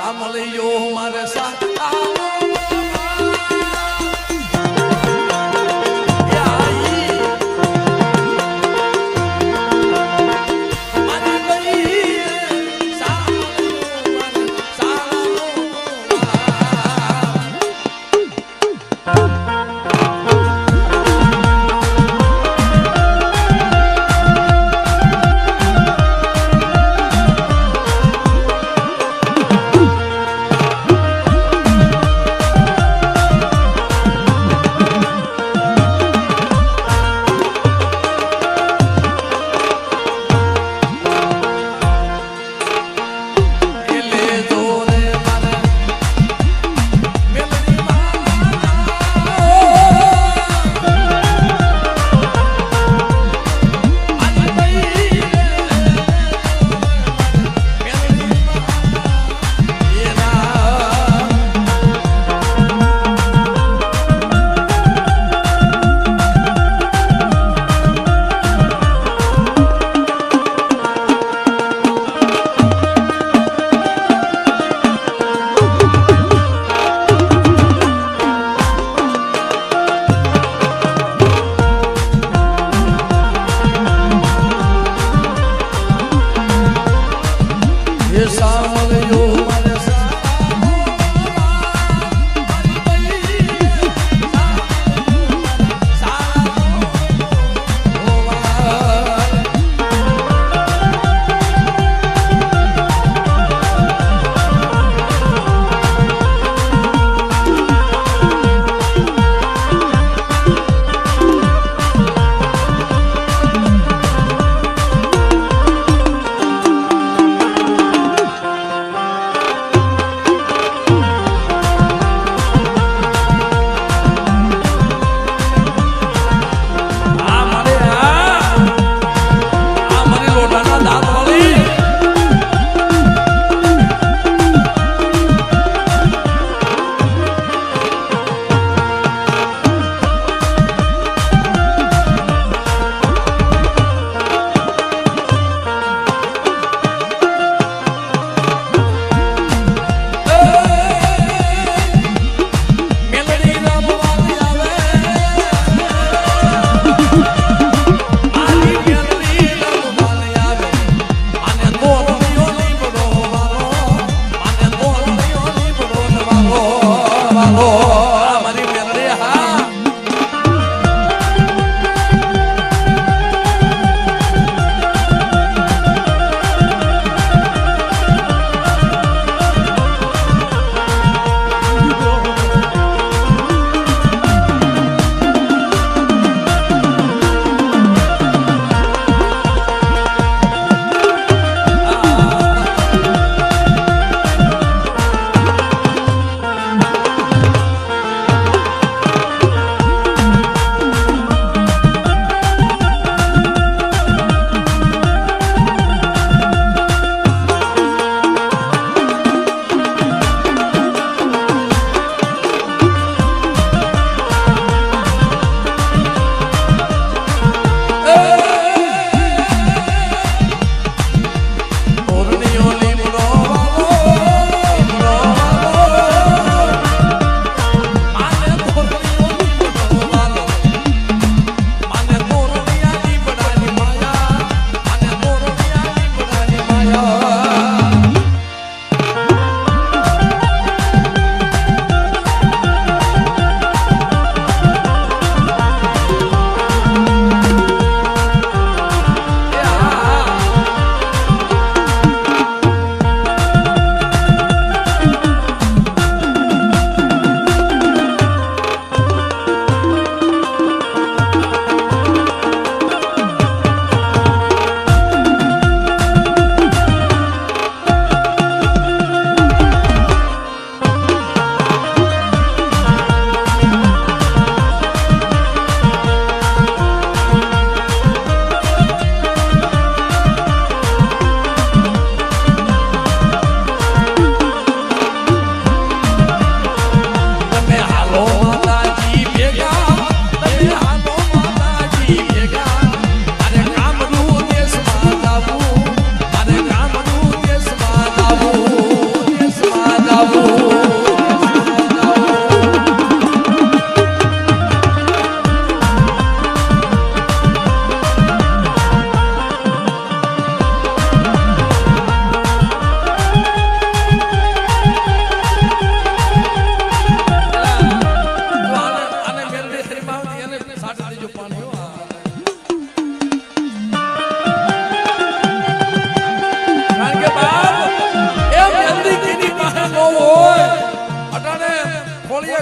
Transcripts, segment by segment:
સાંભળ્યો મારે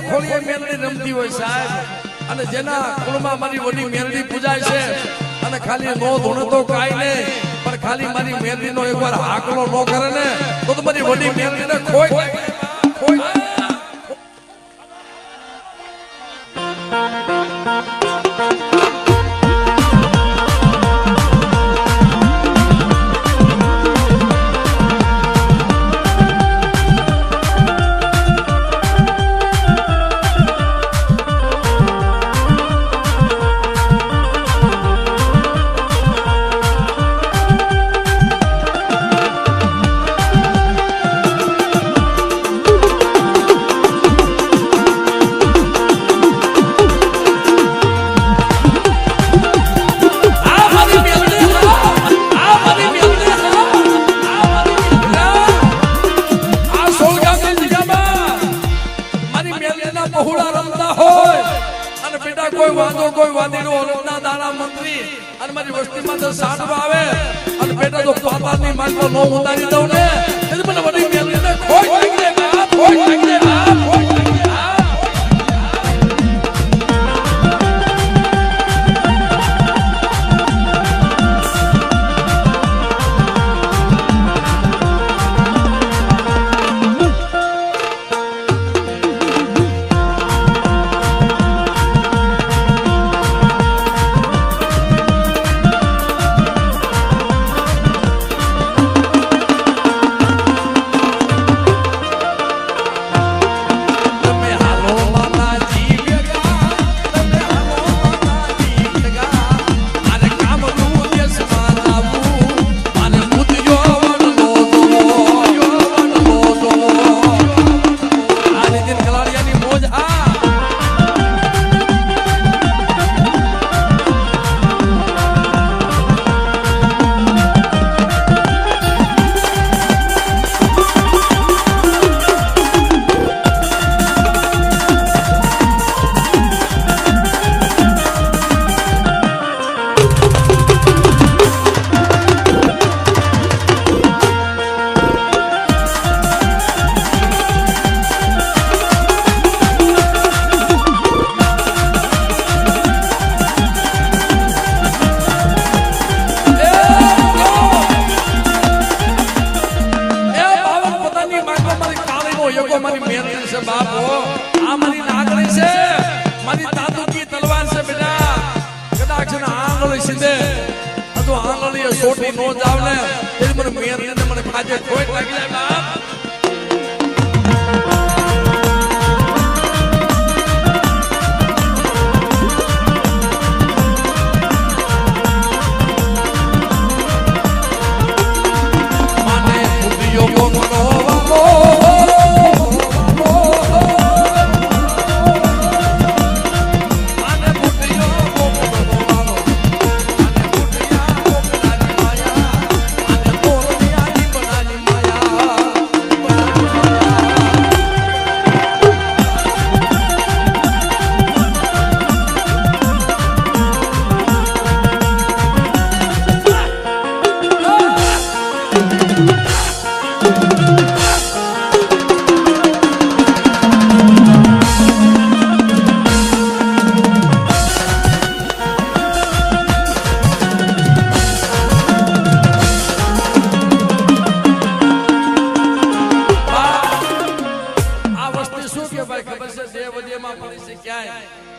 ખોળીએ મેલડી રમતી હોય સાહેબ, અને જેના કુળમાં મારી વડી મેલડી પૂજાય છે, અને ખાલી નો ધૂણે તો કાઈ નહીં, પણ ખાલી મારી મેલડીનો એકવાર હાકલો નો કરે ને તો મારી વડી મેલડીને ખોઈ કોઈ વાદીનો ઓલટના દાણા મંત્રી અને મારી વસ્તીમાં તો સાંડવા આવે અને બેટા તો પાતાની માંગો નો ઉતારી દઉં ને એટલે મને વડી મેલડીને ખોઈ નાખી દે બાપ, ખોઈ નાખી દે બાપ, ખોઈ નાખી દે બાપ. મારી મેલડી છે બાપો, આ મારી નાગણી છે, મારી તાતુકી તલવાર છે બેટા. કદાચ ને આંગળી સીધે તો આંગળીએ સોટી નો જાવ ને એ મને મેલડીને મને ખાજે ખોટ લાગી જાય બાપ.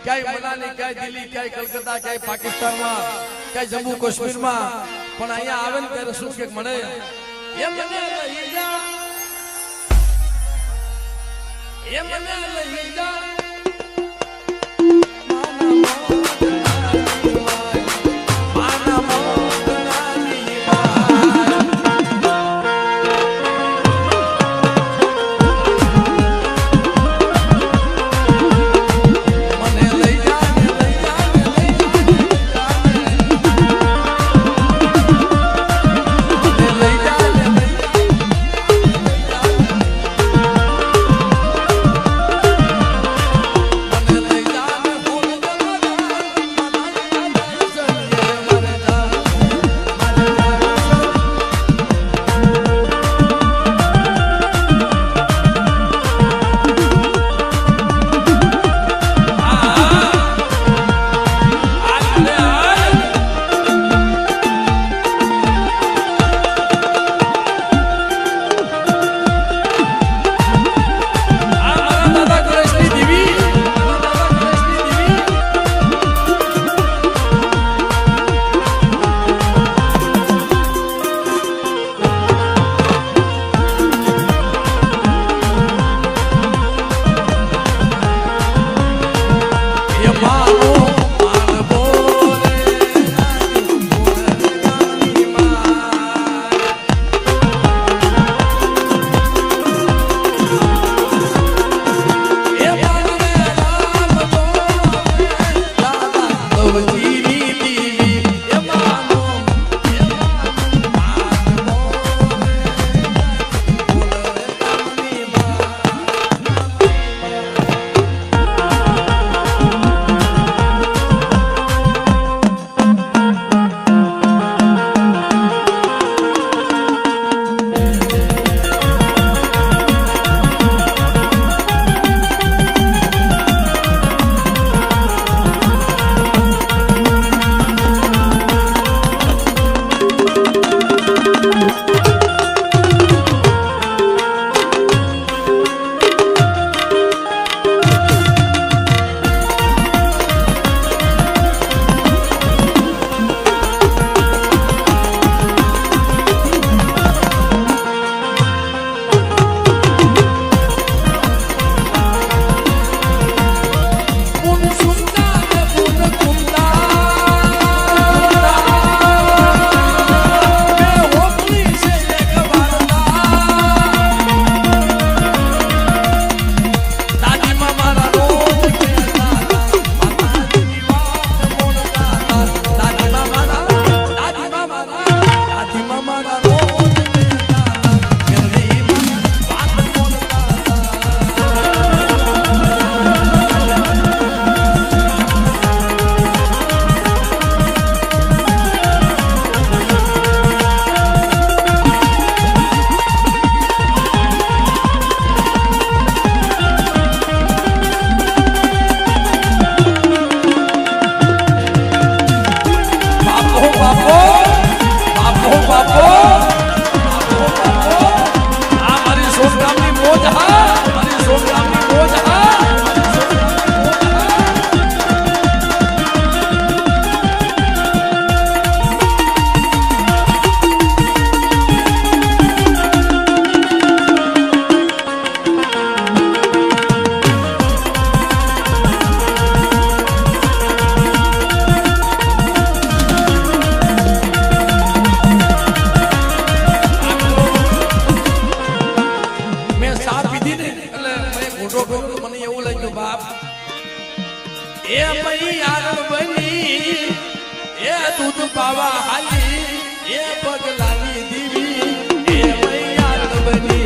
ક્યાંય મનાલી, ક્યાંય દિલ્હી, ક્યાંય કલકત્તા, ક્યાંય પાકિસ્તાનમાં, ક્યાંય જમ્મુ કાશ્મીરમાં, પણ અહીંયા આવે ને ત્યારે શું કે મને એમ મને લઈ જા, એમ મને લઈ જા. પીધી ને એટલે મેં ઘૂંટો કર્યો તો મને એવું લાગ્યું બાપ એ મૈયાર બની એ દૂધ પાવા હાલી એ પગલાની દીવી એ મૈયાર બની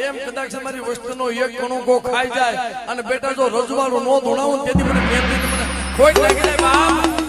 એમ કદાચ તમારી વસ્તુનો એક કણુકો ખાઈ જાય અને બેટા જો રજવાડું નો ધોણાવું તેથી મને ખોટ લાગી જાય બાપ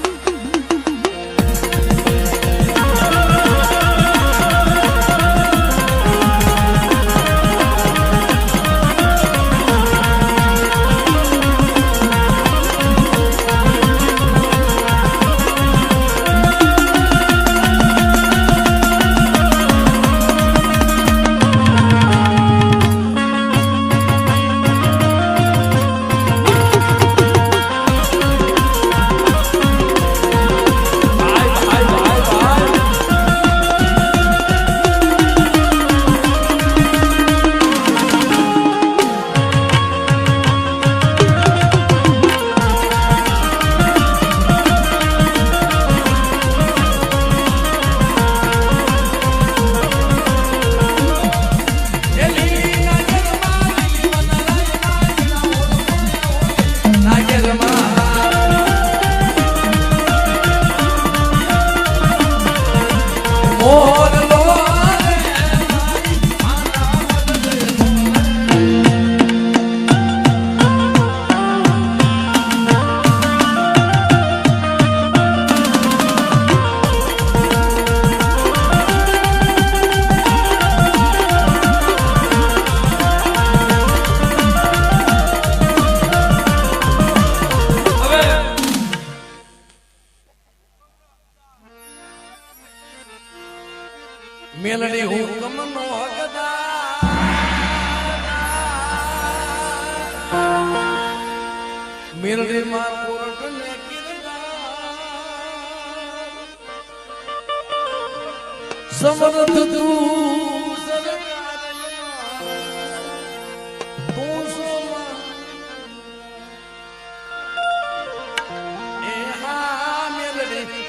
મેલડી હુકમનો હકદાર મેલડી માં કોર્ટ ને કિરદાર સમર્થ તું સરકાર તું સોમાં એ હા મેલડી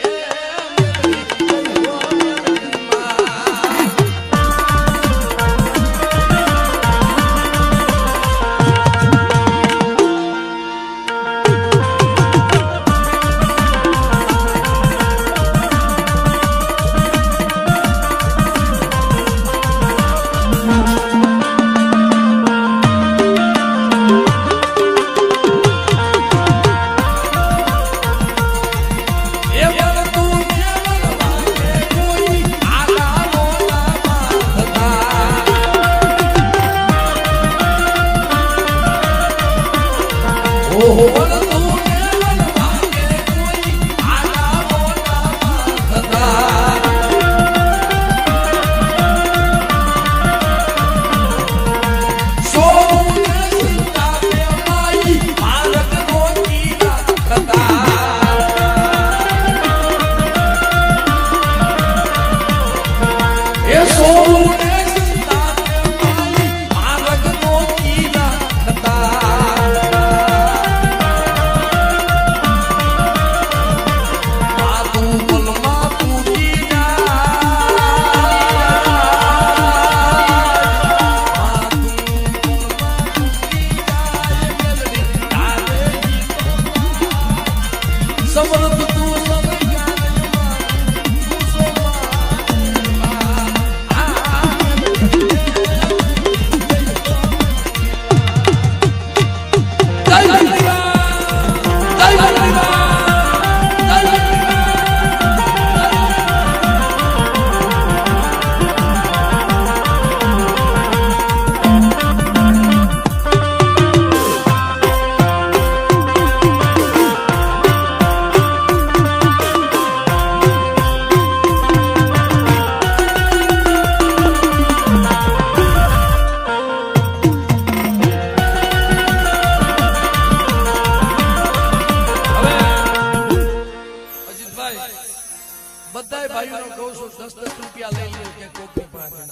રૂપિયા લઈ લ્યો કે કોકની પાસે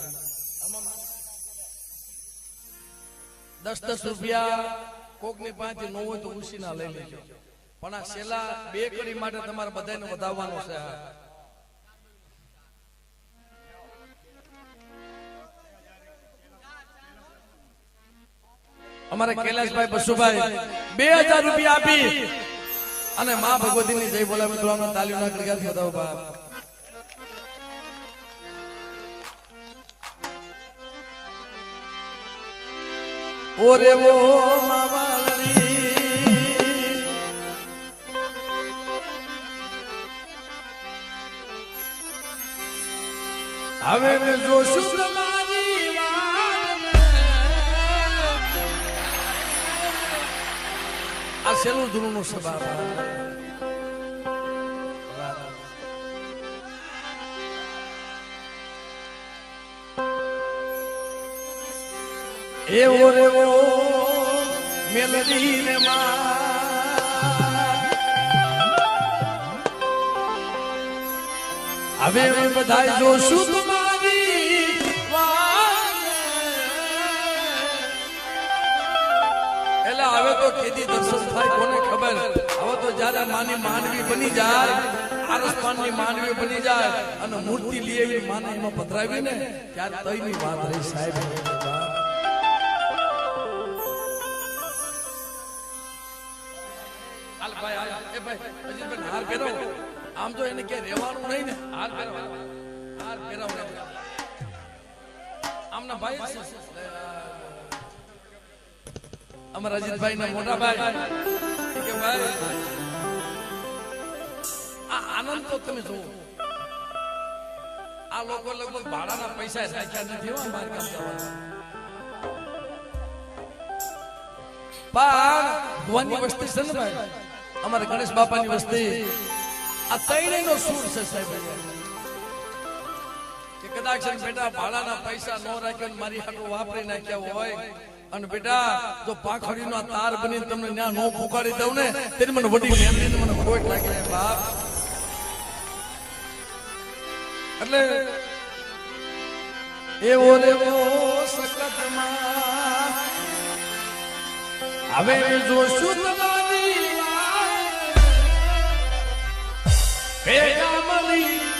10 રૂપિયા કોકની પાસે ન હોય તો ઉસીના લઈ લેજો પણ આ છેલ્લા 2 કડી માટે તમારે બધાને વધાવવાનો છે અમારે કૈલાસભાઈ બસુભાઈ 2000 રૂપિયા આપી અને માં ભગવતીની જય બોલાવે તો અમે તાલીઓના ગળગાથી વધાવો બાપ ઓરે વો માવાળી હવે મેં જોશું તમારી આ સેલું ધૂળનું સભા એવો રેવો મેલડી ને હવે બધા જોશું તમારી એટલે હવે તો કેદી દર્શન થાય કોને ખબર હવે તો જયારે માની માનવી બની જાય આરસમાનની માનવી બની જાય અને મૂર્તિ લઈ આવી માને એમાં પધરાવી ને ત્યારે તઈની વાત રહી સાહેબ હાર પહેરાવ આમ તો એને ક્યાં રહેવાનું નહીં ને હાર પહેરાવ આમના ભાઈ અમારા અજીતભાઈ ના મોટા ભાઈ કે ભાઈ આ આનંદ તો તમે જુઓ આ લોકો લગભગ ભાડાના પૈસા રાખ્યા નથી બહાર કામ જવાના પણ ભુવાની વસ્તી છે ને ભાઈ અમારા ગણેશ બાપાની વસ્તી આ ત્રણેયનો સૂર છે સાહેબ કે કદાચ બેટા ભાડાના પૈસા ન રાખ્યો મારી હાટો વાપરી નાખ્યા હોય અને બેટા જો પાખડીનો તાર બની તમને ન્યા નો પુકારી દઉં ને તેની મને વડી મેમરી મને ખોટ લાગે બાપ એટલે એવો રેવો સકતમાં હવે જોશું તમારી ભેગા મળી